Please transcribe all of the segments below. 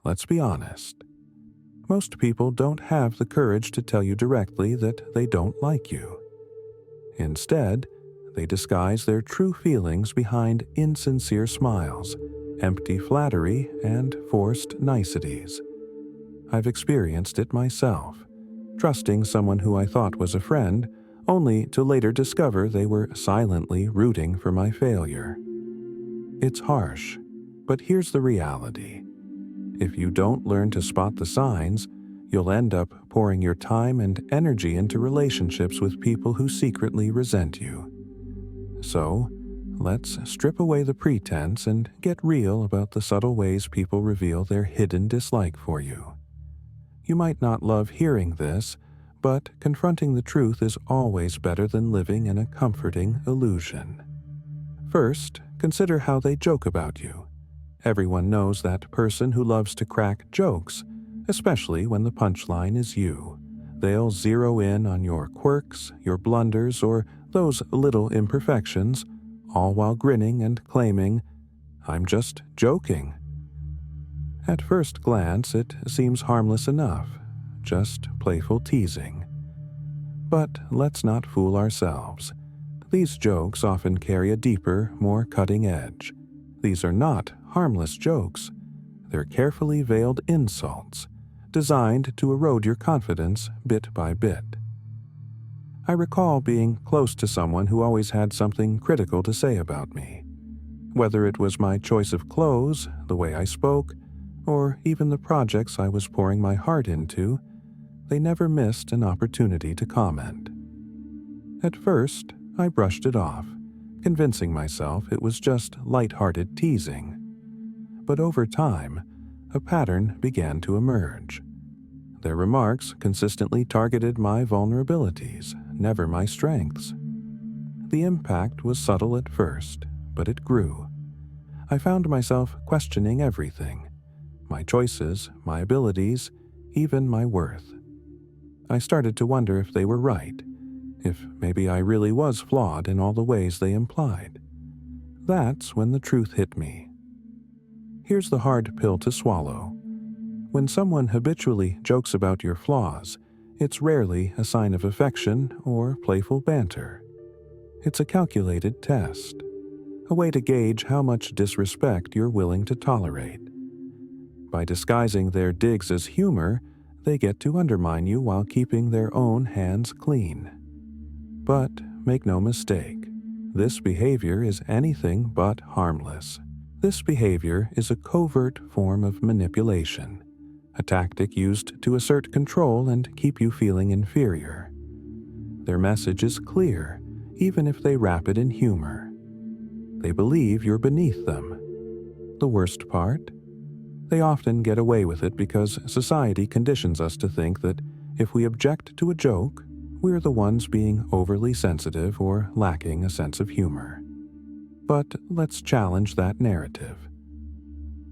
let's be honest. Most people don't have the courage to tell you directly that they don't like you. Instead, they disguise their true feelings behind insincere smiles, empty flattery, and forced niceties. I've experienced it myself, trusting someone who I thought was a friend, only to later discover they were silently rooting for my failure. It's harsh, but here's the reality. If you don't learn to spot the signs, you'll end up pouring your time and energy into relationships with people who secretly resent you. So, let's strip away the pretense and get real about the subtle ways people reveal their hidden dislike for you. You might not love hearing this, but confronting the truth is always better than living in a comforting illusion. First, consider how they joke about you. Everyone knows that person who loves to crack jokes, especially when the punchline is you. They'll zero in on your quirks, your blunders, or those little imperfections, all while grinning and claiming, "I'm just joking." At first glance, it seems harmless enough, just playful teasing. But let's not fool ourselves. These jokes often carry a deeper, more cutting edge. These are not harmless jokes. They're carefully veiled insults, designed to erode your confidence bit by bit. I recall being close to someone who always had something critical to say about me. Whether it was my choice of clothes, the way I spoke, or even the projects I was pouring my heart into, they never missed an opportunity to comment. At first, I brushed it off, convincing myself it was just light-hearted teasing. But over time, a pattern began to emerge. Their remarks consistently targeted my vulnerabilities, never my strengths. The impact was subtle at first, but it grew. I found myself questioning everything: my choices, my abilities, even my worth. I started to wonder if they were right, if maybe I really was flawed in all the ways they implied. That's when the truth hit me. Here's the hard pill to swallow. When someone habitually jokes about your flaws, it's rarely a sign of affection or playful banter. It's a calculated test, a way to gauge how much disrespect you're willing to tolerate. By disguising their digs as humor, they get to undermine you while keeping their own hands clean. But make no mistake, this behavior is anything but harmless. This behavior is a covert form of manipulation, a tactic used to assert control and keep you feeling inferior. Their message is clear, even if they wrap it in humor. They believe you're beneath them. The worst part? They often get away with it because society conditions us to think that if we object to a joke, we're the ones being overly sensitive or lacking a sense of humor. But let's challenge that narrative.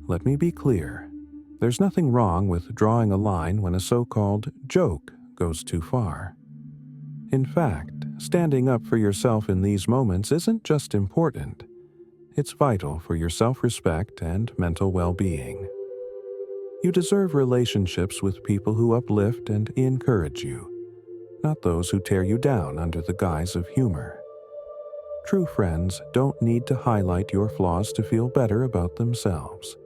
Let me be clear. There's nothing wrong with drawing a line when a so-called joke goes too far. In fact, standing up for yourself in these moments isn't just important. It's vital for your self-respect and mental well-being. You deserve relationships with people who uplift and encourage you, not those who tear you down under the guise of humor. True friends don't need to highlight your flaws to feel better about themselves.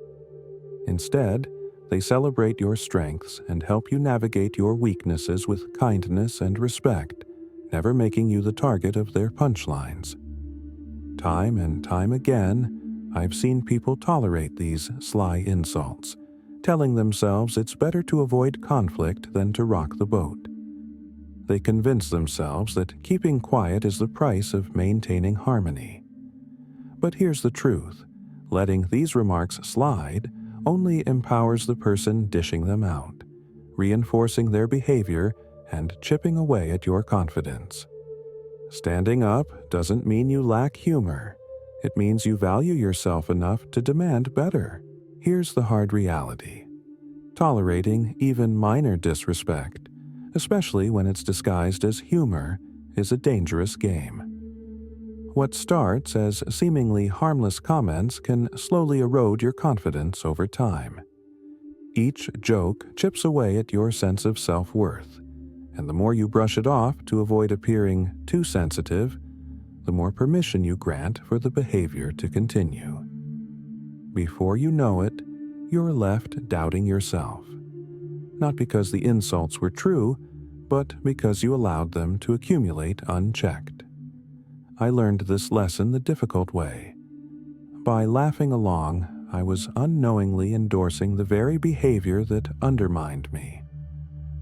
Instead, they celebrate your strengths and help you navigate your weaknesses with kindness and respect, never making you the target of their punchlines. Time and time again, I've seen people tolerate these sly insults, telling themselves it's better to avoid conflict than to rock the boat. They convince themselves that keeping quiet is the price of maintaining harmony. But here's the truth: letting these remarks slide only empowers the person dishing them out, reinforcing their behavior and chipping away at your confidence. Standing up doesn't mean you lack humor. It means you value yourself enough to demand better. Here's the hard reality: tolerating even minor disrespect, especially when it's disguised as humor, is a dangerous game. What starts as seemingly harmless comments can slowly erode your confidence over time. each joke chips away at your sense of self-worth, and the more you brush it off to avoid appearing too sensitive, the more permission you grant for the behavior to continue. Before you know it, you're left doubting yourself, not because the insults were true, but because you allowed them to accumulate unchecked. I learned this lesson the difficult way. By laughing along, I was unknowingly endorsing the very behavior that undermined me.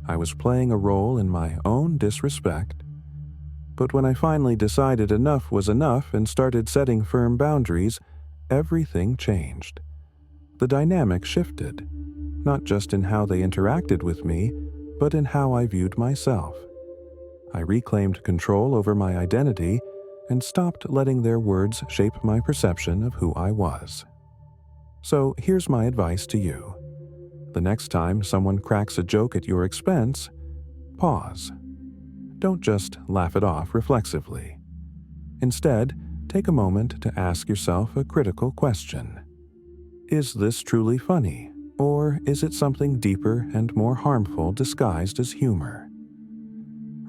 I was playing a role in my own disrespect. But when I finally decided enough was enough and started setting firm boundaries, everything changed. The dynamic shifted, not just in how they interacted with me, but in how I viewed myself. I reclaimed control over my identity and stopped letting their words shape my perception of who I was. So here's my advice to you. The next time someone cracks a joke at your expense, pause. Don't just laugh it off reflexively. Instead, take a moment to ask yourself a critical question. Is this truly funny, or is it something deeper and more harmful disguised as humor?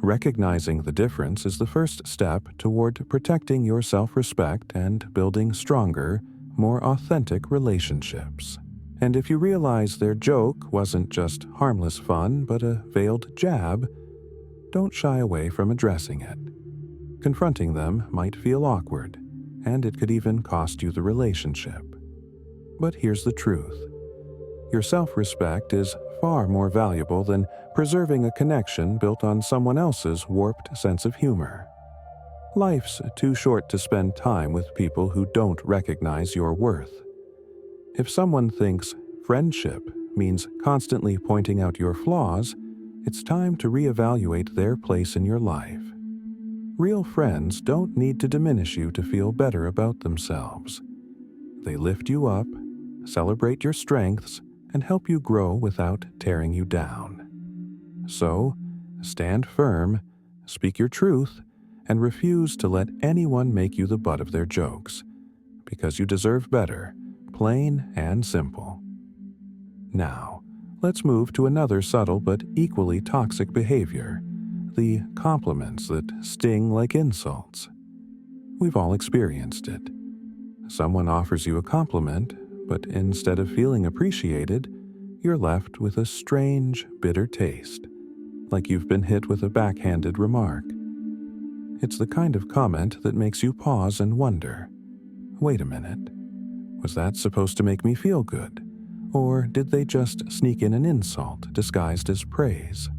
Recognizing the difference is the first step toward protecting your self-respect and building stronger, more authentic relationships. And if you realize their joke wasn't just harmless fun but a veiled jab, don't shy away from addressing it. Confronting them might feel awkward, and it could even cost you the relationship. But here's the truth. Your self-respect is far more valuable than preserving a connection built on someone else's warped sense of humor. Life's too short to spend time with people who don't recognize your worth. If someone thinks friendship means constantly pointing out your flaws, it's time to reevaluate their place in your life. Real friends don't need to diminish you to feel better about themselves. They lift you up, celebrate your strengths, and help you grow without tearing you down. So, stand firm, speak your truth, and refuse to let anyone make you the butt of their jokes, because you deserve better, plain and simple. Now, let's move to another subtle but equally toxic behavior, the compliments that sting like insults. We've all experienced it. Someone offers you a compliment, but instead of feeling appreciated, you're left with a strange, bitter taste, like you've been hit with a backhanded remark. It's the kind of comment that makes you pause and wonder, wait a minute, was that supposed to make me feel good? Or did they just sneak in an insult disguised as praise?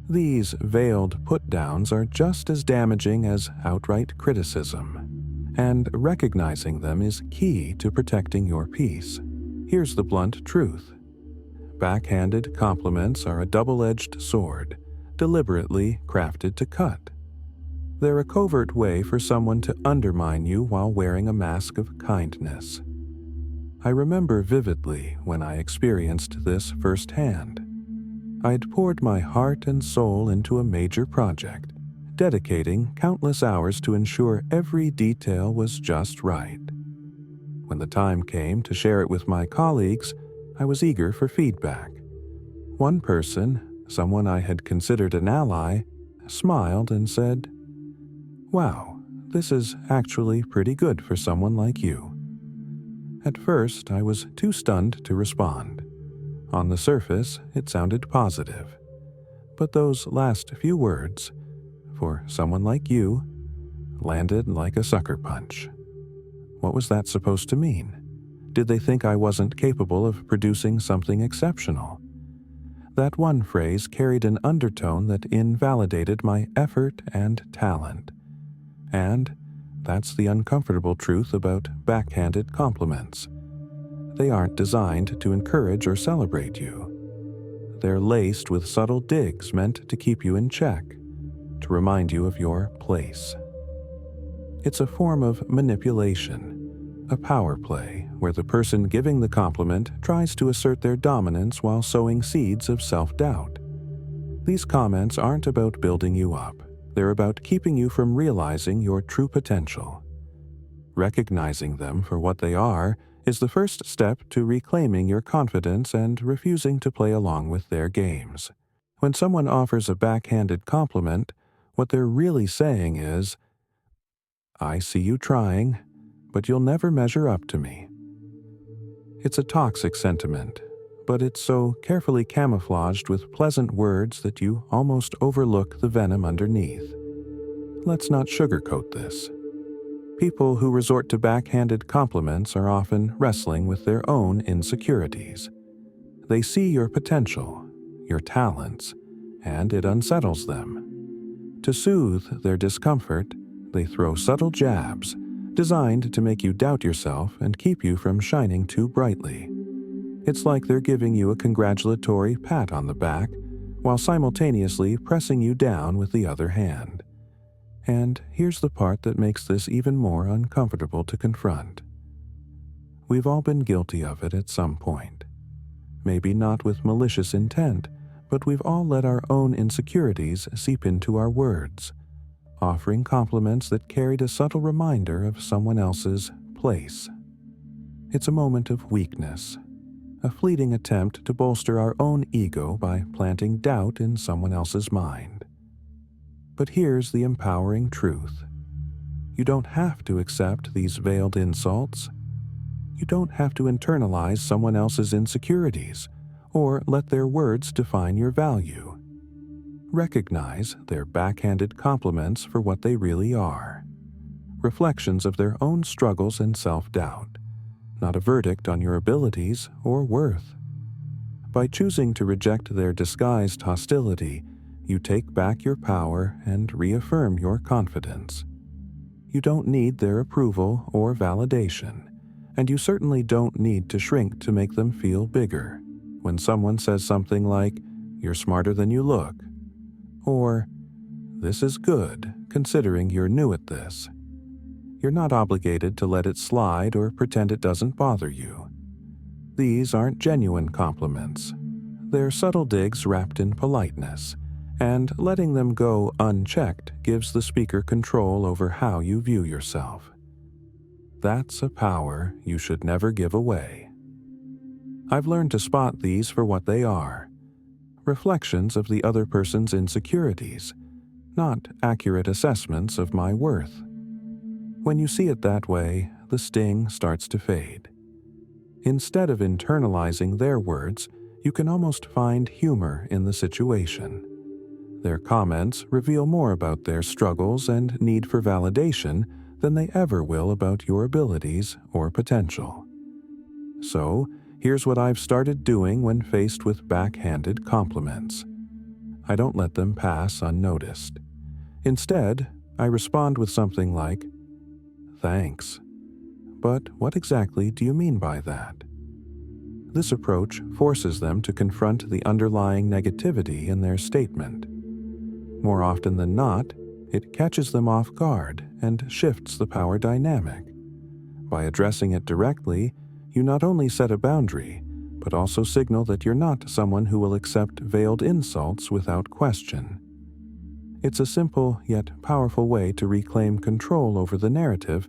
These veiled put-downs are just as damaging as outright criticism, and recognizing them is key to protecting your peace. Here's the blunt truth. Backhanded compliments are a double-edged sword, deliberately crafted to cut. They're a covert way for someone to undermine you while wearing a mask of kindness. I remember vividly when I experienced this firsthand. I'd poured my heart and soul into a major project, dedicating countless hours to ensure every detail was just right. When the time came to share it with my colleagues, I was eager for feedback. One person, someone I had considered an ally, smiled and said, "Wow, this is actually pretty good for someone like you." At first, I was too stunned to respond. On the surface, it sounded positive. But those last few words, "for someone like you," landed like a sucker punch. What was that supposed to mean? Did they think I wasn't capable of producing something exceptional? That one phrase carried an undertone that invalidated my effort and talent. And that's the uncomfortable truth about backhanded compliments. They aren't designed to encourage or celebrate you. They're laced with subtle digs meant to keep you in check, to remind you of your place. It's a form of manipulation, a power play where the person giving the compliment tries to assert their dominance while sowing seeds of self-doubt. These comments aren't about building you up. They're about keeping you from realizing your true potential. Recognizing them for what they are is the first step to reclaiming your confidence and refusing to play along with their games. When someone offers a backhanded compliment, what they're really saying is, "I see you trying, but you'll never measure up to me." It's a toxic sentiment, but it's so carefully camouflaged with pleasant words that you almost overlook the venom underneath. Let's not sugarcoat this. People who resort to backhanded compliments are often wrestling with their own insecurities. They see your potential, your talents, and it unsettles them. To soothe their discomfort, they throw subtle jabs designed to make you doubt yourself and keep you from shining too brightly. It's like they're giving you a congratulatory pat on the back while simultaneously pressing you down with the other hand. And here's the part that makes this even more uncomfortable to confront. We've all been guilty of it at some point. Maybe not with malicious intent, but we've all let our own insecurities seep into our words, offering compliments that carried a subtle reminder of someone else's place. It's a moment of weakness, a fleeting attempt to bolster our own ego by planting doubt in someone else's mind. But here's the empowering truth. You don't have to accept these veiled insults. You don't have to internalize someone else's insecurities or let their words define your value. Recognize their backhanded compliments for what they really are. Reflections of their own struggles and self-doubt, not a verdict on your abilities or worth. By choosing to reject their disguised hostility, you take back your power and reaffirm your confidence. You don't need their approval or validation, and you certainly don't need to shrink to make them feel bigger. When someone says something like, "You're smarter than you look," or "This is good, considering you're new at this," you're not obligated to let it slide or pretend it doesn't bother you. These aren't genuine compliments. They're subtle digs wrapped in politeness, and letting them go unchecked gives the speaker control over how you view yourself. That's a power you should never give away. I've learned to spot these for what they are: reflections of the other person's insecurities, not accurate assessments of my worth. When you see it that way, the sting starts to fade. Instead of internalizing their words, you can almost find humor in the situation. Their comments reveal more about their struggles and need for validation than they ever will about your abilities or potential. So, here's what I've started doing when faced with backhanded compliments. I don't let them pass unnoticed. Instead, I respond with something like, "Thanks. But what exactly do you mean by that?" This approach forces them to confront the underlying negativity in their statement. More often than not, it catches them off guard and shifts the power dynamic. By addressing it directly, you not only set a boundary, but also signal that you're not someone who will accept veiled insults without question. It's a simple yet powerful way to reclaim control over the narrative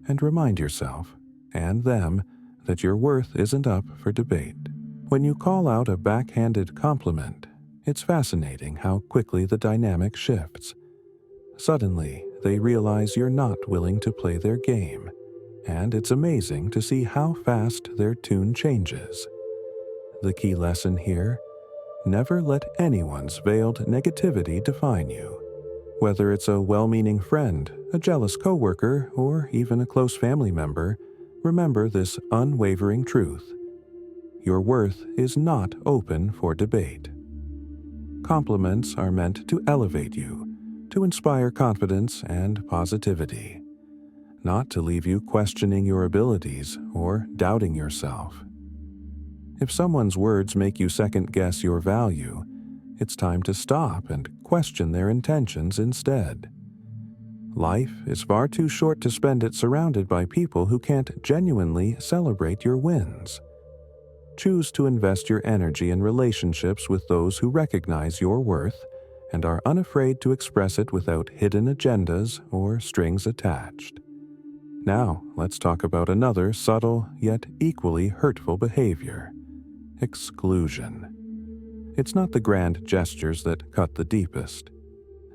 and remind yourself, and them, that your worth isn't up for debate. When you call out a backhanded compliment, it's fascinating how quickly the dynamic shifts. Suddenly, they realize you're not willing to play their game, and it's amazing to see how fast their tune changes. The key lesson here: never let anyone's veiled negativity define you. Whether it's a well-meaning friend, a jealous coworker, or even a close family member, remember this unwavering truth: your worth is not open for debate. Compliments are meant to elevate you, to inspire confidence and positivity, not to leave you questioning your abilities or doubting yourself. If someone's words make you second-guess your value, it's time to stop and question their intentions instead. Life is far too short to spend it surrounded by people who can't genuinely celebrate your wins. Choose to invest your energy in relationships with those who recognize your worth and are unafraid to express it without hidden agendas or strings attached. Now, let's talk about another subtle yet equally hurtful behavior: exclusion. It's not the grand gestures that cut the deepest.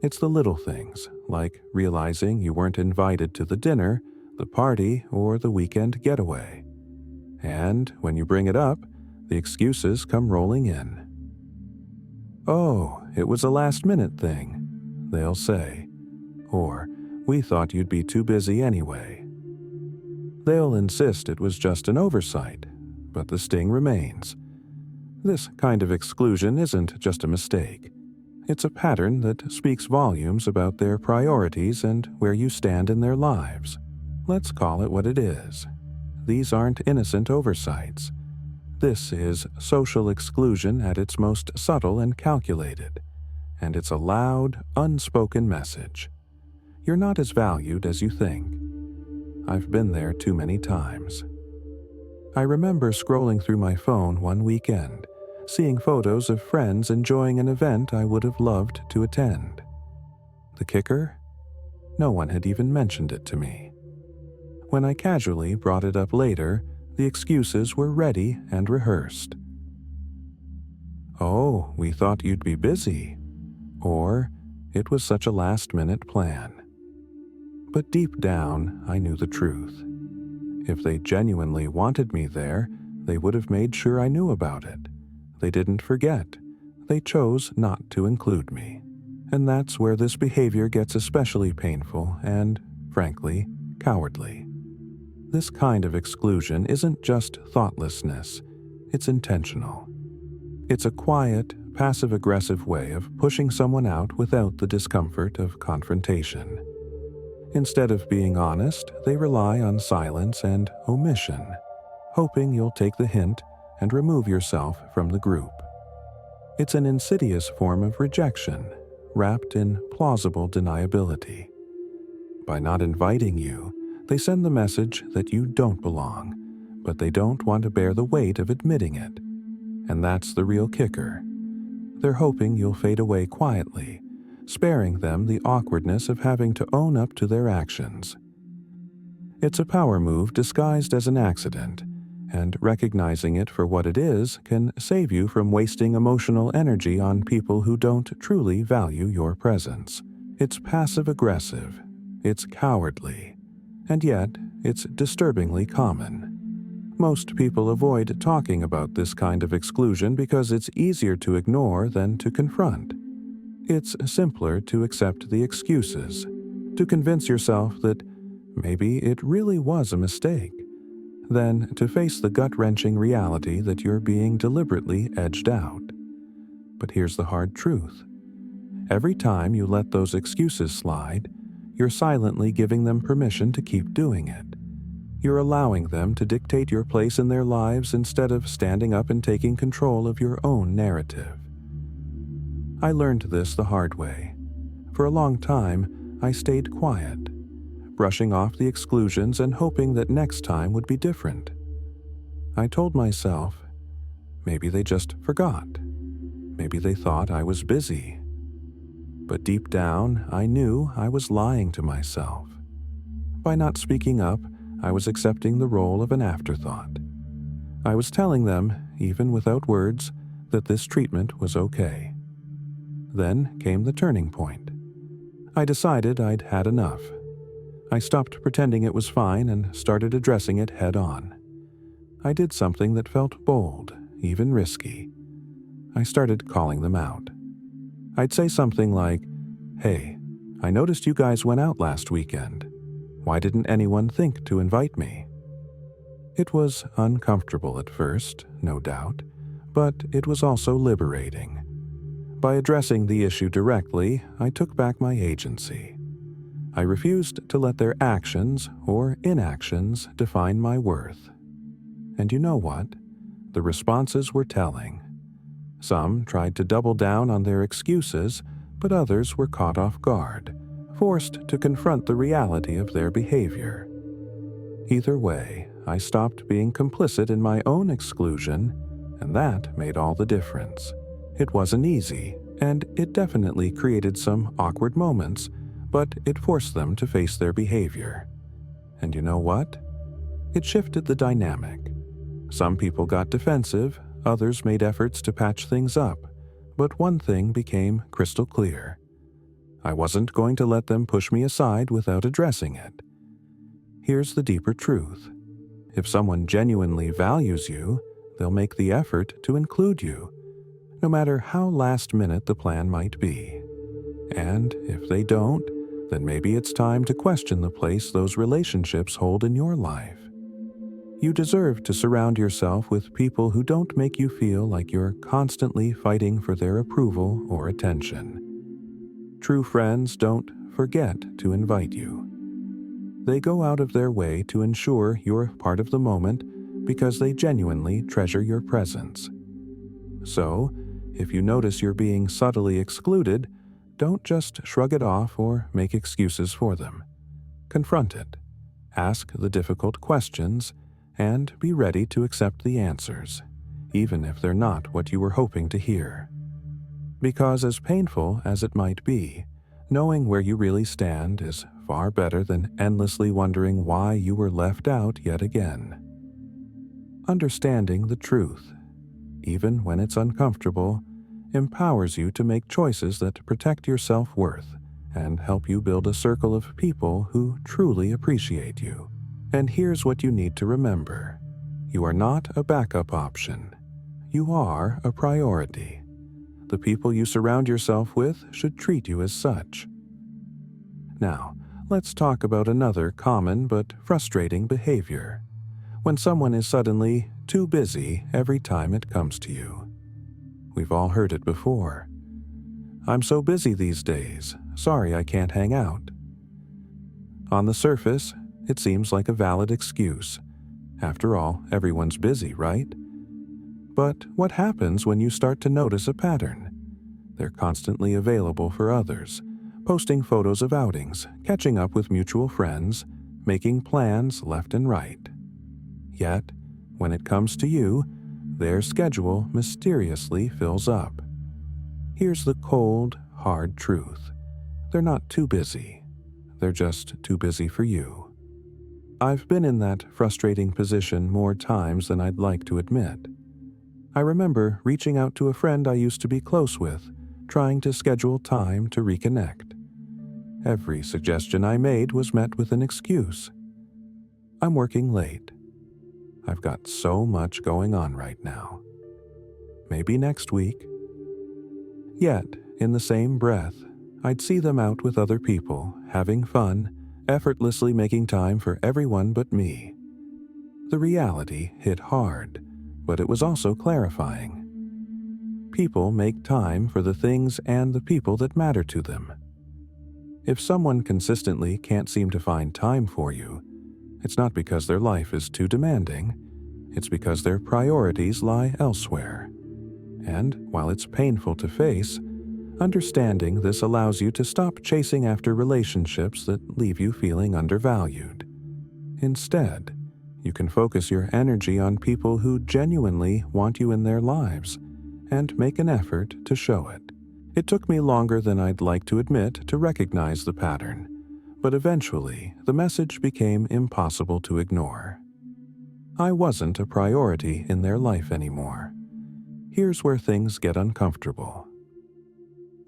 It's the little things, like realizing you weren't invited to the dinner, the party, or the weekend getaway. And when you bring it up, the excuses come rolling in. "Oh, it was a last-minute thing," they'll say. Or, "We thought you'd be too busy anyway." They'll insist it was just an oversight, but the sting remains. This kind of exclusion isn't just a mistake. It's a pattern that speaks volumes about their priorities and where you stand in their lives. Let's call it what it is. These aren't innocent oversights. This is social exclusion at its most subtle and calculated, and it's a loud, unspoken message. You're not as valued as you think. I've been there too many times. I remember scrolling through my phone one weekend, seeing photos of friends enjoying an event I would have loved to attend. The kicker? No one had even mentioned it to me. When I casually brought it up later, the excuses were ready and rehearsed. "Oh, we thought you'd be busy," or "It was such a last-minute plan." But deep down, I knew the truth. If they genuinely wanted me there, they would have made sure I knew about it. They didn't forget. They chose not to include me. And that's where this behavior gets especially painful and, frankly, cowardly. This kind of exclusion isn't just thoughtlessness, it's intentional. It's a quiet, passive-aggressive way of pushing someone out without the discomfort of confrontation. Instead of being honest, they rely on silence and omission, hoping you'll take the hint and remove yourself from the group. It's an insidious form of rejection, wrapped in plausible deniability. By not inviting you, they send the message that you don't belong, but they don't want to bear the weight of admitting it. And that's the real kicker. They're hoping you'll fade away quietly, sparing them the awkwardness of having to own up to their actions. It's a power move disguised as an accident, and recognizing it for what it is can save you from wasting emotional energy on people who don't truly value your presence. It's passive-aggressive, it's cowardly, and yet it's disturbingly common. Most people avoid talking about this kind of exclusion because it's easier to ignore than to confront. It's simpler to accept the excuses, to convince yourself that maybe it really was a mistake, than to face the gut-wrenching reality that you're being deliberately edged out. But here's the hard truth. Every time you let those excuses slide, you're silently giving them permission to keep doing it. You're allowing them to dictate your place in their lives instead of standing up and taking control of your own narrative. I learned this the hard way. For a long time, I stayed quiet, brushing off the exclusions and hoping that next time would be different. I told myself, maybe they just forgot. Maybe they thought I was busy. But deep down, I knew I was lying to myself. By not speaking up, I was accepting the role of an afterthought. I was telling them, even without words, that this treatment was okay. Then came the turning point. I decided I'd had enough. I stopped pretending it was fine and started addressing it head-on. I did something that felt bold, even risky. I started calling them out. I'd say something like, "Hey, I noticed you guys went out last weekend. Why didn't anyone think to invite me?" It was uncomfortable at first, no doubt, but it was also liberating. By addressing the issue directly, I took back my agency. I refused to let their actions or inactions define my worth. And you know what? The responses were telling. Some tried to double down on their excuses, but others were caught off guard, forced to confront the reality of their behavior. Either way, I stopped being complicit in my own exclusion, and that made all the difference. It wasn't easy, and it definitely created some awkward moments, but it forced them to face their behavior. And you know what? It shifted the dynamic. Some people got defensive, others made efforts to patch things up, but one thing became crystal clear. I wasn't going to let them push me aside without addressing it. Here's the deeper truth. If someone genuinely values you, they'll make the effort to include you, no matter how last minute the plan might be. And if they don't, then maybe it's time to question the place those relationships hold in your life. You deserve to surround yourself with people who don't make you feel like you're constantly fighting for their approval or attention. True friends don't forget to invite you. They go out of their way to ensure you're part of the moment because they genuinely treasure your presence. So, if you notice you're being subtly excluded, don't just shrug it off or make excuses for them. Confront it. Ask the difficult questions and be ready to accept the answers, even if they're not what you were hoping to hear. Because as painful as it might be, knowing where you really stand is far better than endlessly wondering why you were left out yet again. Understanding the truth, even when it's uncomfortable, empowers you to make choices that protect your self-worth and help you build a circle of people who truly appreciate you. And here's what you need to remember. You are not a backup option. You are a priority. The people you surround yourself with should treat you as such. Now, let's talk about another common but frustrating behavior. When someone is suddenly too busy every time it comes to you. We've all heard it before. I'm so busy these days. Sorry I can't hang out. On the surface, it seems like a valid excuse. After all, everyone's busy, right? But what happens when you start to notice a pattern? They're constantly available for others, posting photos of outings, catching up with mutual friends, making plans left and right. Yet, when it comes to you, their schedule mysteriously fills up. Here's the cold, hard truth. They're not too busy. They're just too busy for you. I've been in that frustrating position more times than I'd like to admit. I remember reaching out to a friend I used to be close with, trying to schedule time to reconnect. Every suggestion I made was met with an excuse. I'm working late. I've got so much going on right now. Maybe next week. Yet, in the same breath, I'd see them out with other people, having fun, effortlessly making time for everyone but me. The reality hit hard, but it was also clarifying. People make time for the things and the people that matter to them. If someone consistently can't seem to find time for you, it's not because their life is too demanding, it's because their priorities lie elsewhere. And while it's painful to face, understanding this allows you to stop chasing after relationships that leave you feeling undervalued. Instead, you can focus your energy on people who genuinely want you in their lives and make an effort to show it. It took me longer than I'd like to admit to recognize the pattern, but eventually the message became impossible to ignore. I wasn't a priority in their life anymore. Here's where things get uncomfortable.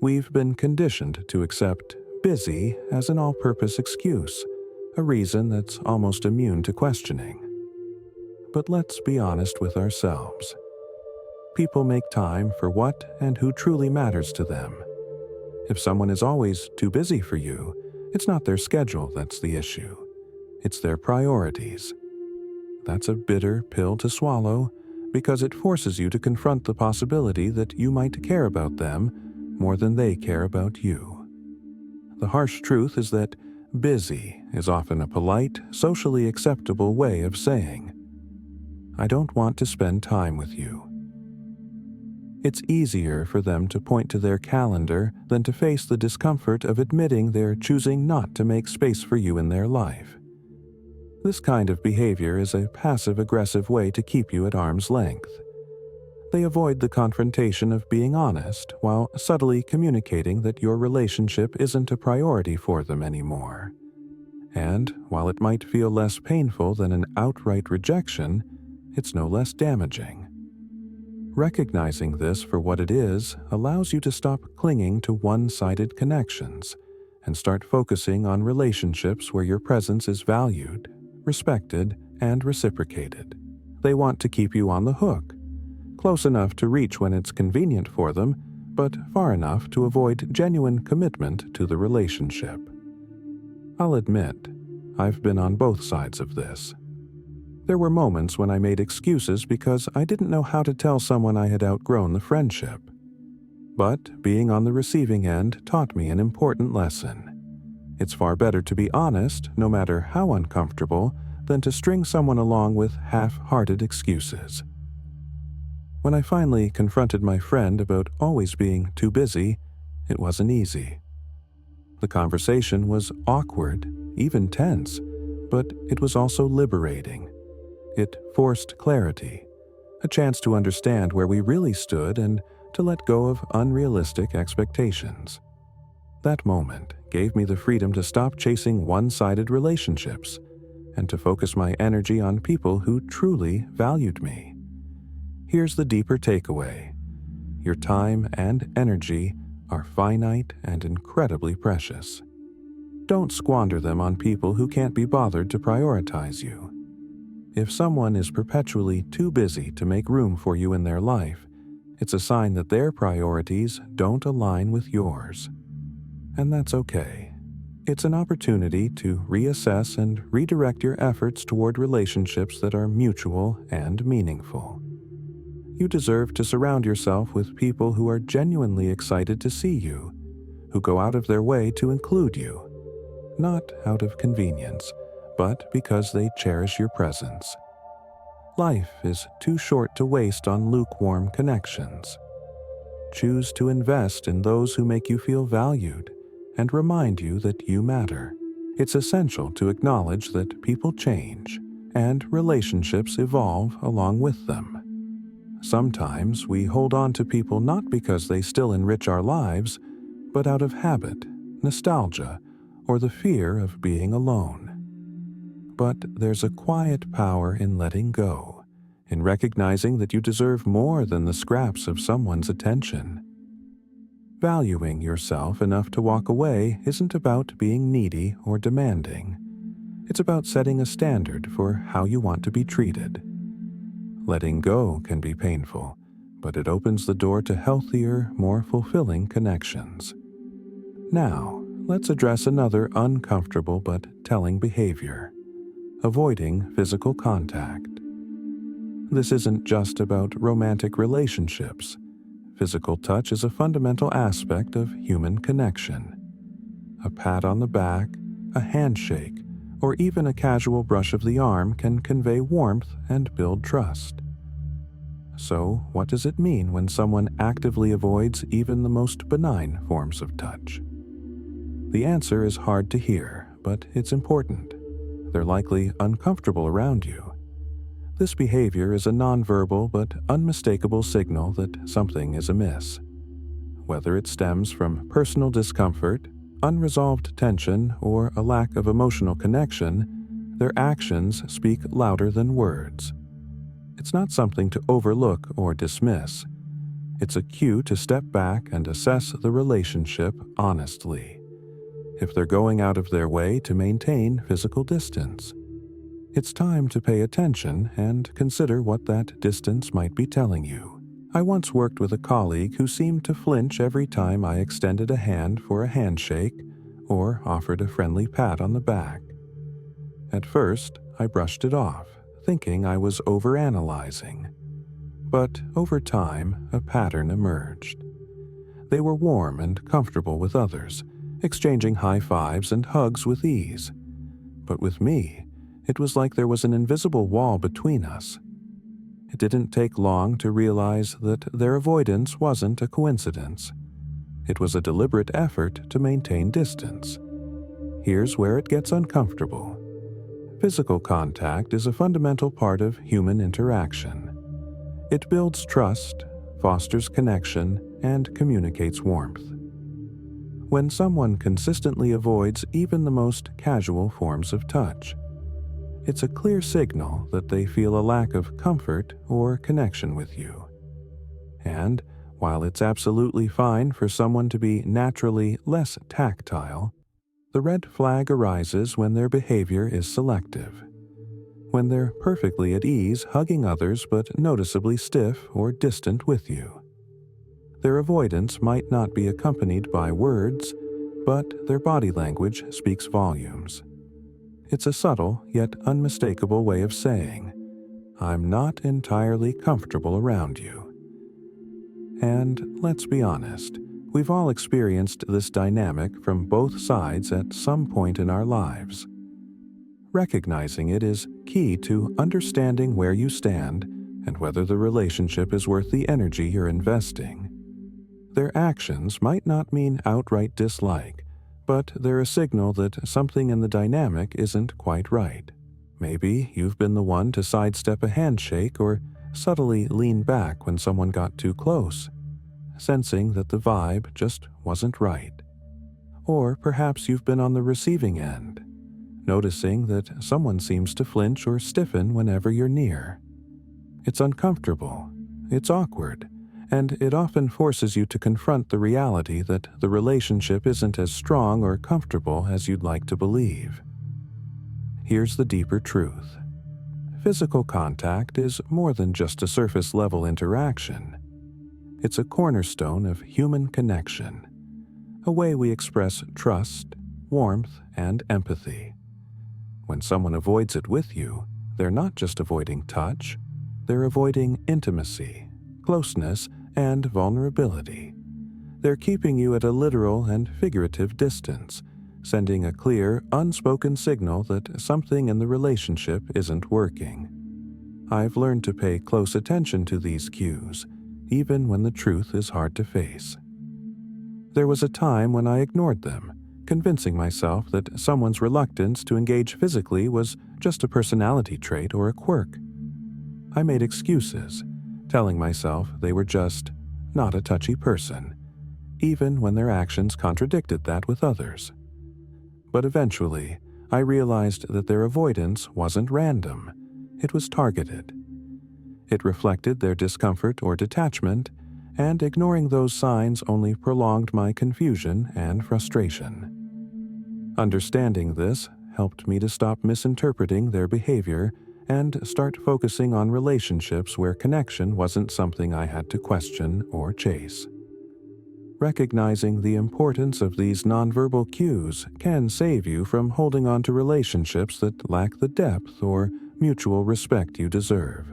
We've been conditioned to accept busy as an all-purpose excuse, a reason that's almost immune to questioning. But let's be honest with ourselves. People make time for what and who truly matters to them. If someone is always too busy for you, it's not their schedule that's the issue. It's their priorities. That's a bitter pill to swallow because it forces you to confront the possibility that you might care about them more than they care about you. The harsh truth is that busy is often a polite, socially acceptable way of saying, I don't want to spend time with you. It's easier for them to point to their calendar than to face the discomfort of admitting they're choosing not to make space for you in their life. This kind of behavior is a passive-aggressive way to keep you at arm's length. They avoid the confrontation of being honest while subtly communicating that your relationship isn't a priority for them anymore. And while it might feel less painful than an outright rejection, it's no less damaging. Recognizing this for what it is allows you to stop clinging to one-sided connections and start focusing on relationships where your presence is valued, respected, and reciprocated. They want to keep you on the hook, close enough to reach when it's convenient for them, but far enough to avoid genuine commitment to the relationship. I'll admit, I've been on both sides of this. There were moments when I made excuses because I didn't know how to tell someone I had outgrown the friendship. But being on the receiving end taught me an important lesson. It's far better to be honest, no matter how uncomfortable, than to string someone along with half-hearted excuses. When I finally confronted my friend about always being too busy, it wasn't easy. The conversation was awkward, even tense, but it was also liberating. It forced clarity, a chance to understand where we really stood and to let go of unrealistic expectations. That moment gave me the freedom to stop chasing one-sided relationships and to focus my energy on people who truly valued me. Here's the deeper takeaway. Your time and energy are finite and incredibly precious. Don't squander them on people who can't be bothered to prioritize you. If someone is perpetually too busy to make room for you in their life, it's a sign that their priorities don't align with yours. And that's okay. It's an opportunity to reassess and redirect your efforts toward relationships that are mutual and meaningful. You deserve to surround yourself with people who are genuinely excited to see you, who go out of their way to include you, not out of convenience, but because they cherish your presence. Life is too short to waste on lukewarm connections. Choose to invest in those who make you feel valued and remind you that you matter. It's essential to acknowledge that people change and relationships evolve along with them. Sometimes we hold on to people not because they still enrich our lives, but out of habit, nostalgia, or the fear of being alone. But there's a quiet power in letting go, in recognizing that you deserve more than the scraps of someone's attention. Valuing yourself enough to walk away isn't about being needy or demanding. It's about setting a standard for how you want to be treated. Letting go can be painful, but it opens the door to healthier, more fulfilling connections. Now, let's address another uncomfortable but telling behavior: avoiding physical contact. This isn't just about romantic relationships. Physical touch is a fundamental aspect of human connection. A pat on the back, a handshake, or even a casual brush of the arm can convey warmth and build trust. So, what does it mean when someone actively avoids even the most benign forms of touch? The answer is hard to hear, but it's important. They're likely uncomfortable around you. This behavior is a nonverbal but unmistakable signal that something is amiss. Whether it stems from personal discomfort, unresolved tension, or a lack of emotional connection, their actions speak louder than words. It's not something to overlook or dismiss. It's a cue to step back and assess the relationship honestly. If they're going out of their way to maintain physical distance, it's time to pay attention and consider what that distance might be telling you. I once worked with a colleague who seemed to flinch every time I extended a hand for a handshake or offered a friendly pat on the back. At first, I brushed it off, thinking I was overanalyzing. But over time, a pattern emerged. They were warm and comfortable with others, exchanging high fives and hugs with ease. But with me, it was like there was an invisible wall between us. It didn't take long to realize that their avoidance wasn't a coincidence. It was a deliberate effort to maintain distance. Here's where it gets uncomfortable. Physical contact is a fundamental part of human interaction. It builds trust, fosters connection, and communicates warmth. When someone consistently avoids even the most casual forms of touch, it's a clear signal that they feel a lack of comfort or connection with you. And while it's absolutely fine for someone to be naturally less tactile, the red flag arises when their behavior is selective. When they're perfectly at ease hugging others but noticeably stiff or distant with you. Their avoidance might not be accompanied by words, but their body language speaks volumes. It's a subtle yet unmistakable way of saying, "I'm not entirely comfortable around you." And let's be honest, we've all experienced this dynamic from both sides at some point in our lives. Recognizing it is key to understanding where you stand and whether the relationship is worth the energy you're investing. Their actions might not mean outright dislike, but they're a signal that something in the dynamic isn't quite right. Maybe you've been the one to sidestep a handshake or subtly lean back when someone got too close, sensing that the vibe just wasn't right. Or perhaps you've been on the receiving end, noticing that someone seems to flinch or stiffen whenever you're near. It's uncomfortable, it's awkward, and it often forces you to confront the reality that the relationship isn't as strong or comfortable as you'd like to believe. Here's the deeper truth. Physical contact is more than just a surface-level interaction. It's a cornerstone of human connection, a way we express trust, warmth, and empathy. When someone avoids it with you, they're not just avoiding touch, they're avoiding intimacy, closeness, and vulnerability. They're keeping you at a literal and figurative distance, sending a clear, unspoken signal that something in the relationship isn't working. I've learned to pay close attention to these cues, even when the truth is hard to face. There was a time when I ignored them, convincing myself that someone's reluctance to engage physically was just a personality trait or a quirk. I made excuses, telling myself they were just not a touchy person, even when their actions contradicted that with others. But eventually, I realized that their avoidance wasn't random, it was targeted. It reflected their discomfort or detachment, and ignoring those signs only prolonged my confusion and frustration. Understanding this helped me to stop misinterpreting their behavior and start focusing on relationships where connection wasn't something I had to question or chase. Recognizing the importance of these nonverbal cues can save you from holding on to relationships that lack the depth or mutual respect you deserve.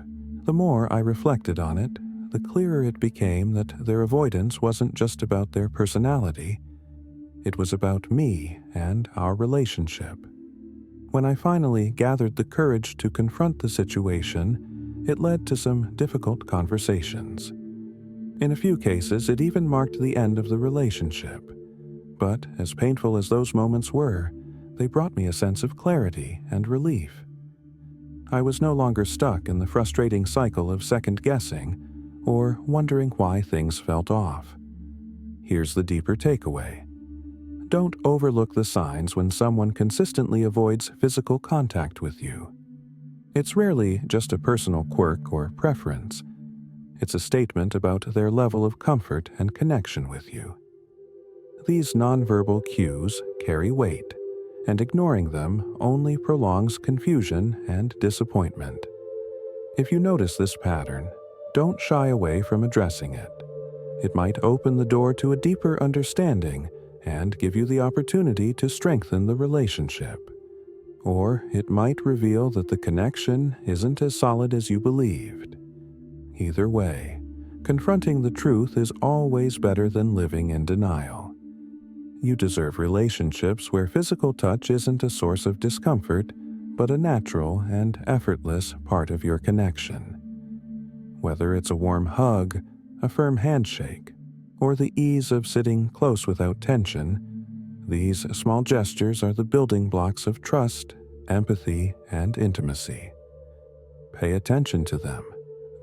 The more I reflected on it, the clearer it became that their avoidance wasn't just about their personality, it was about me and our relationship. When I finally gathered the courage to confront the situation, it led to some difficult conversations. In a few cases, it even marked the end of the relationship. But as painful as those moments were, they brought me a sense of clarity and relief. I was no longer stuck in the frustrating cycle of second-guessing or wondering why things felt off. Here's the deeper takeaway. Don't overlook the signs when someone consistently avoids physical contact with you. It's rarely just a personal quirk or preference. It's a statement about their level of comfort and connection with you. These nonverbal cues carry weight, and ignoring them only prolongs confusion and disappointment. If you notice this pattern, don't shy away from addressing it. It might open the door to a deeper understanding and give you the opportunity to strengthen the relationship. Or it might reveal that the connection isn't as solid as you believed. Either way, confronting the truth is always better than living in denial. You deserve relationships where physical touch isn't a source of discomfort, but a natural and effortless part of your connection. Whether it's a warm hug, a firm handshake, or the ease of sitting close without tension, these small gestures are the building blocks of trust, empathy, and intimacy. Pay attention to them.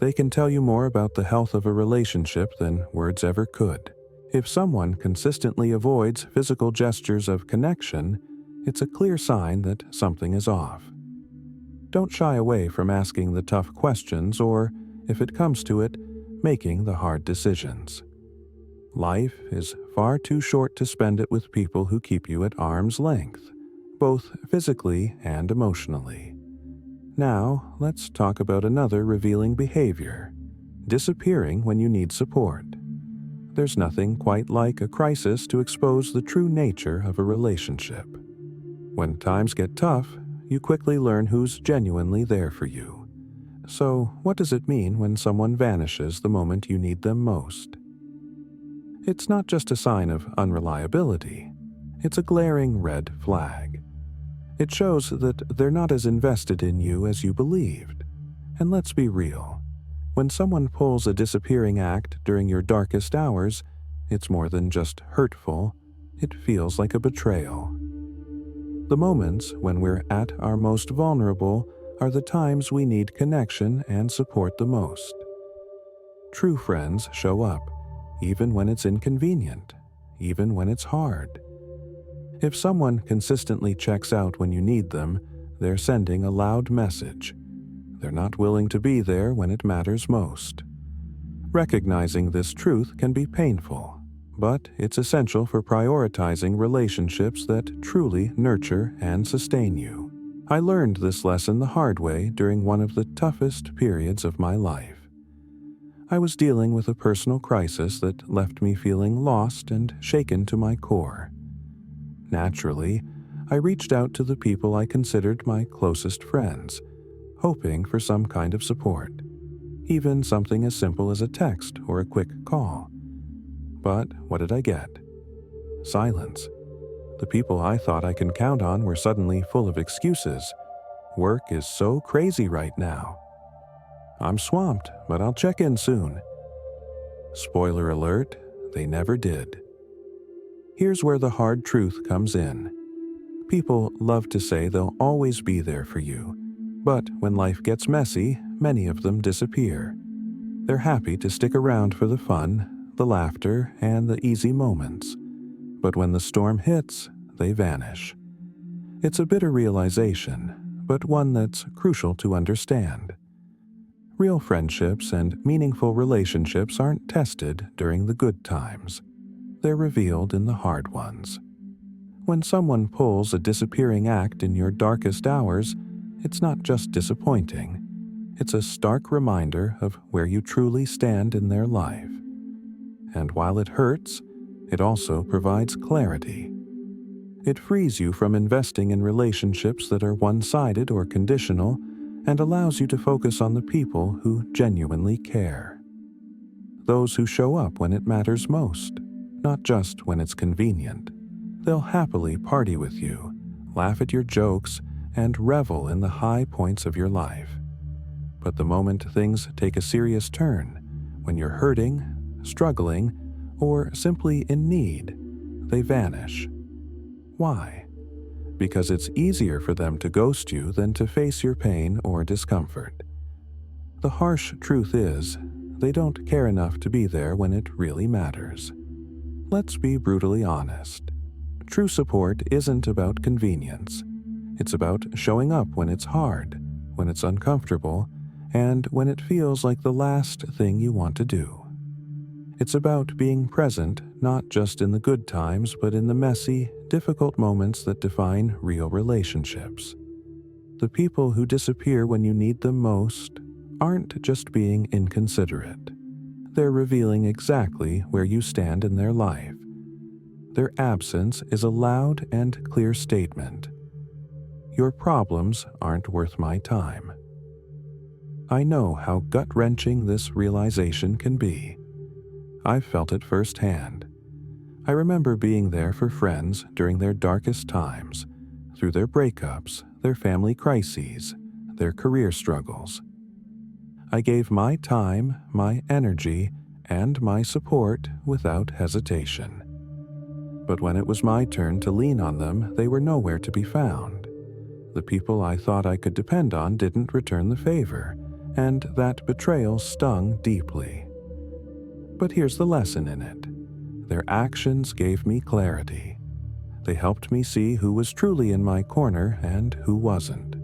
They can tell you more about the health of a relationship than words ever could. If someone consistently avoids physical gestures of connection, it's a clear sign that something is off. Don't shy away from asking the tough questions or, if it comes to it, making the hard decisions. Life is far too short to spend it with people who keep you at arm's length, both physically and emotionally. Now, let's talk about another revealing behavior: disappearing when you need support. There's nothing quite like a crisis to expose the true nature of a relationship. When times get tough, you quickly learn who's genuinely there for you. So, what does it mean when someone vanishes the moment you need them most? It's not just a sign of unreliability. It's a glaring red flag. It shows that they're not as invested in you as you believed. And let's be real. When someone pulls a disappearing act during your darkest hours, it's more than just hurtful. It feels like a betrayal. The moments when we're at our most vulnerable are the times we need connection and support the most. True friends show up, even when it's inconvenient, even when it's hard. If someone consistently checks out when you need them, they're sending a loud message. They're not willing to be there when it matters most. Recognizing this truth can be painful, but it's essential for prioritizing relationships that truly nurture and sustain you. I learned this lesson the hard way during one of the toughest periods of my life. I was dealing with a personal crisis that left me feeling lost and shaken to my core. Naturally, I reached out to the people I considered my closest friends, hoping for some kind of support, even something as simple as a text or a quick call. But what did I get? Silence. The people I thought I can count on were suddenly full of excuses. Work is so crazy right now. I'm swamped, but I'll check in soon. Spoiler alert, they never did. Here's where the hard truth comes in. People love to say they'll always be there for you, but when life gets messy, many of them disappear. They're happy to stick around for the fun, the laughter, and the easy moments. But when the storm hits, they vanish. It's a bitter realization, but one that's crucial to understand. Real friendships and meaningful relationships aren't tested during the good times. They're revealed in the hard ones. When someone pulls a disappearing act in your darkest hours, it's not just disappointing. It's a stark reminder of where you truly stand in their life. And while it hurts, it also provides clarity. It frees you from investing in relationships that are one-sided or conditional and allows you to focus on the people who genuinely care. Those who show up when it matters most, not just when it's convenient. They'll happily party with you, laugh at your jokes, and revel in the high points of your life. But the moment things take a serious turn, when you're hurting, struggling, or simply in need, they vanish. Why? Because it's easier for them to ghost you than to face your pain or discomfort. The harsh truth is, they don't care enough to be there when it really matters. Let's be brutally honest. True support isn't about convenience. It's about showing up when it's hard, when it's uncomfortable, and when it feels like the last thing you want to do. It's about being present, not just in the good times, but in the messy, difficult moments that define real relationships. The people who disappear when you need them most aren't just being inconsiderate. They're revealing exactly where you stand in their life. Their absence is a loud and clear statement. Your problems aren't worth my time. I know how gut-wrenching this realization can be. I've felt it firsthand. I remember being there for friends during their darkest times, through their breakups, their family crises, their career struggles. I gave my time, my energy, and my support without hesitation. But when it was my turn to lean on them, they were nowhere to be found. The people I thought I could depend on didn't return the favor, and that betrayal stung deeply. But here's the lesson in it. Their actions gave me clarity. They helped me see who was truly in my corner and who wasn't.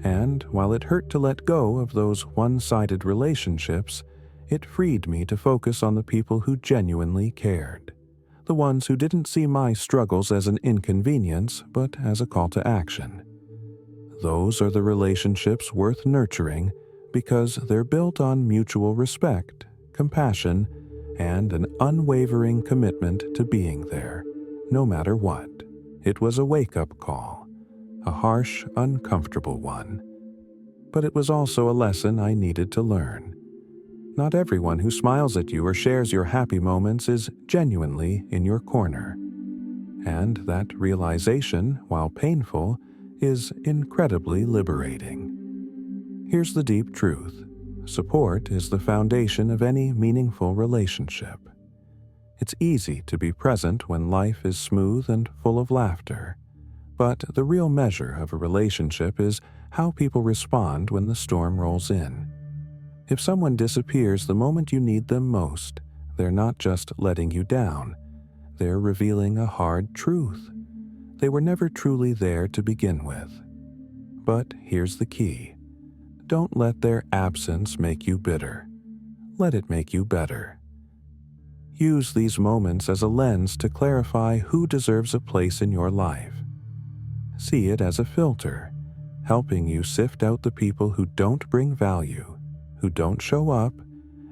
And while it hurt to let go of those one-sided relationships, it freed me to focus on the people who genuinely cared. The ones who didn't see my struggles as an inconvenience, but as a call to action. Those are the relationships worth nurturing because they're built on mutual respect, compassion, and an unwavering commitment to being there, no matter what. It was a wake-up call, a harsh, uncomfortable one. But it was also a lesson I needed to learn. Not everyone who smiles at you or shares your happy moments is genuinely in your corner. And that realization, while painful, is incredibly liberating. Here's the deep truth. Support is the foundation of any meaningful relationship. It's easy to be present when life is smooth and full of laughter. But the real measure of a relationship is how people respond when the storm rolls in. If someone disappears the moment you need them most, they're not just letting you down. They're revealing a hard truth. They were never truly there to begin with. But here's the key. Don't let their absence make you bitter. Let it make you better. Use these moments as a lens to clarify who deserves a place in your life. See it as a filter, helping you sift out the people who don't bring value, who don't show up,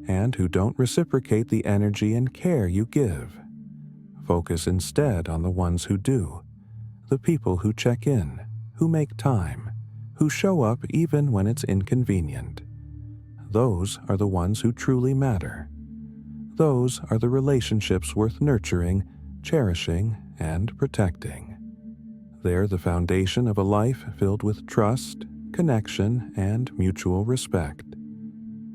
and who don't reciprocate the energy and care you give. Focus instead on the ones who do, the people who check in, who make time, who show up even when it's inconvenient. Those are the ones who truly matter. Those are the relationships worth nurturing, cherishing, and protecting. They're the foundation of a life filled with trust, connection, and mutual respect.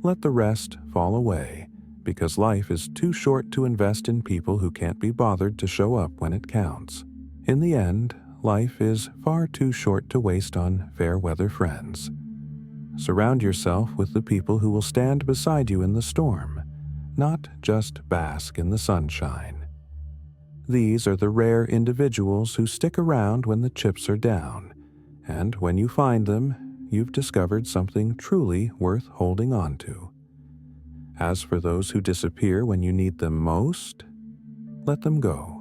Let the rest fall away, because life is too short to invest in people who can't be bothered to show up when it counts. In the end, life is far too short to waste on fair-weather friends. Surround yourself with the people who will stand beside you in the storm, not just bask in the sunshine. These are the rare individuals who stick around when the chips are down, and when you find them, you've discovered something truly worth holding on to. As for those who disappear when you need them most, let them go.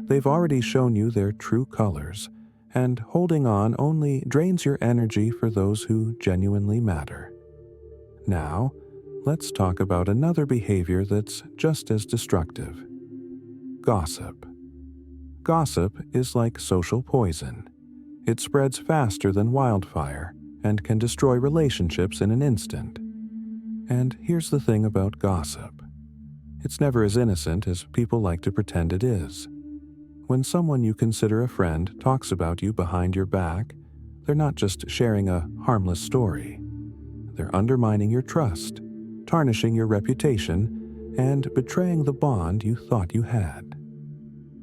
They've already shown you their true colors, and holding on only drains your energy for those who genuinely matter. Now, let's talk about another behavior that's just as destructive. Gossip. Gossip is like social poison. It spreads faster than wildfire and can destroy relationships in an instant. And here's the thing about gossip. It's never as innocent as people like to pretend it is. When someone you consider a friend talks about you behind your back, they're not just sharing a harmless story. They're undermining your trust, tarnishing your reputation, and betraying the bond you thought you had.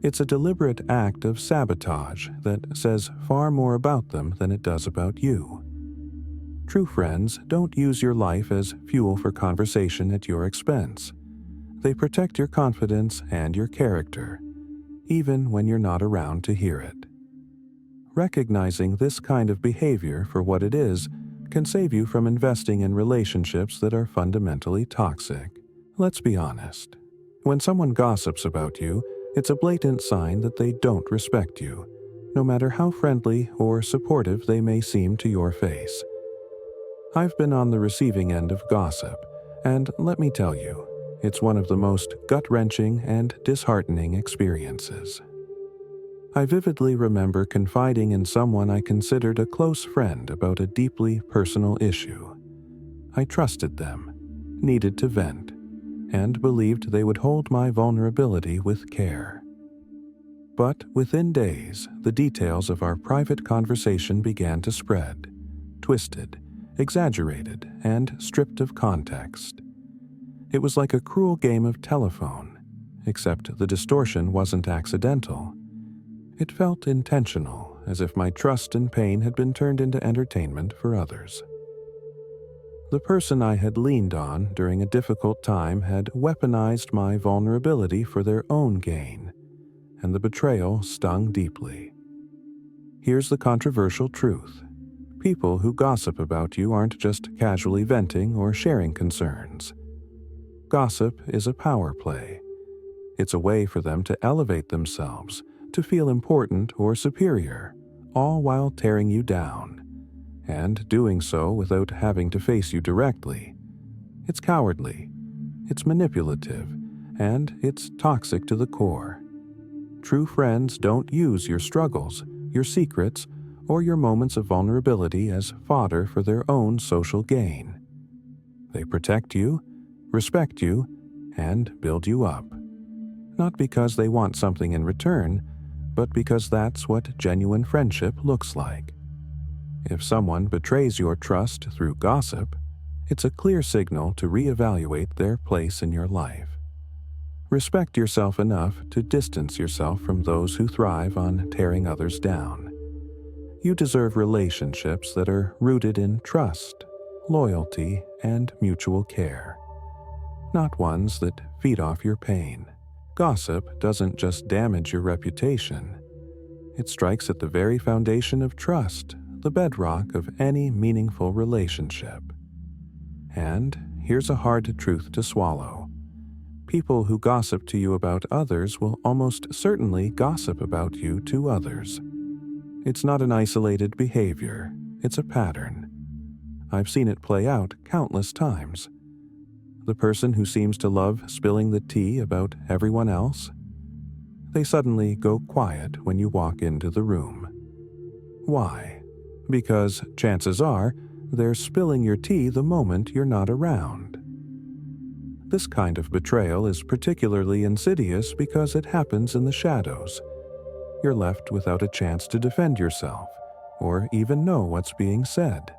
It's a deliberate act of sabotage that says far more about them than it does about you. True friends don't use your life as fuel for conversation at your expense. They protect your confidence and your character, even when you're not around to hear it. Recognizing this kind of behavior for what it is can save you from investing in relationships that are fundamentally toxic. Let's be honest. When someone gossips about you, it's a blatant sign that they don't respect you, no matter how friendly or supportive they may seem to your face. I've been on the receiving end of gossip, and let me tell you, it's one of the most gut-wrenching and disheartening experiences. I vividly remember confiding in someone I considered a close friend about a deeply personal issue. I trusted them, needed to vent, and believed they would hold my vulnerability with care. But within days, the details of our private conversation began to spread, twisted, exaggerated, and stripped of context. It was like a cruel game of telephone, except the distortion wasn't accidental. It felt intentional, as if my trust and pain had been turned into entertainment for others. The person I had leaned on during a difficult time had weaponized my vulnerability for their own gain, and the betrayal stung deeply. Here's the controversial truth. People who gossip about you aren't just casually venting or sharing concerns. Gossip is a power play. It's a way for them to elevate themselves, to feel important or superior, all while tearing you down, and doing so without having to face you directly. It's cowardly, it's manipulative, and it's toxic to the core. True friends don't use your struggles, your secrets, or your moments of vulnerability as fodder for their own social gain. They protect you, respect you, and build you up. Not because they want something in return, but because that's what genuine friendship looks like. If someone betrays your trust through gossip, it's a clear signal to reevaluate their place in your life. Respect yourself enough to distance yourself from those who thrive on tearing others down. You deserve relationships that are rooted in trust, loyalty, and mutual care, not ones that feed off your pain. Gossip doesn't just damage your reputation. It strikes at the very foundation of trust, the bedrock of any meaningful relationship. And here's a hard truth to swallow. People who gossip to you about others will almost certainly gossip about you to others. It's not an isolated behavior, it's a pattern. I've seen it play out countless times. The person who seems to love spilling the tea about everyone else, they suddenly go quiet when you walk into the room. Why? Because chances are they're spilling your tea the moment you're not around. This kind of betrayal is particularly insidious because it happens in the shadows. You're left without a chance to defend yourself, or even know what's being said.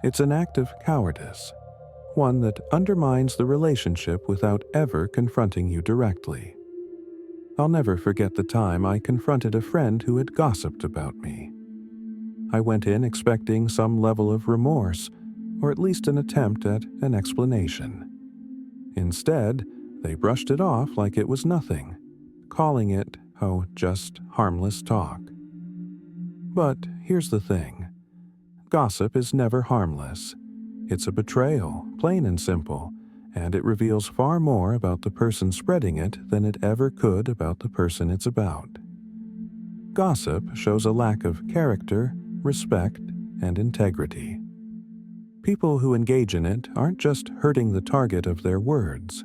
It's an act of cowardice, one that undermines the relationship without ever confronting you directly. I'll never forget the time I confronted a friend who had gossiped about me. I went in expecting some level of remorse, or at least an attempt at an explanation. Instead, they brushed it off like it was nothing, calling it, just harmless talk. But here's the thing. Gossip is never harmless. It's a betrayal, plain and simple, and it reveals far more about the person spreading it than it ever could about the person it's about. Gossip shows a lack of character, respect, and integrity. People who engage in it aren't just hurting the target of their words,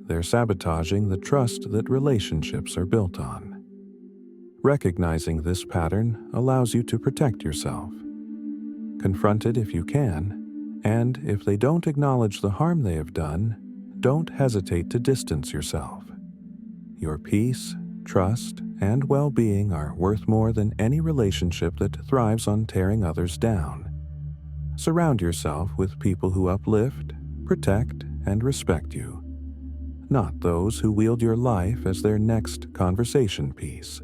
they're sabotaging the trust that relationships are built on. Recognizing this pattern allows you to protect yourself. Confront it if you can, and if they don't acknowledge the harm they have done, don't hesitate to distance yourself. Your peace, trust, and well-being are worth more than any relationship that thrives on tearing others down. Surround yourself with people who uplift, protect, and respect you, not those who wield your life as their next conversation piece.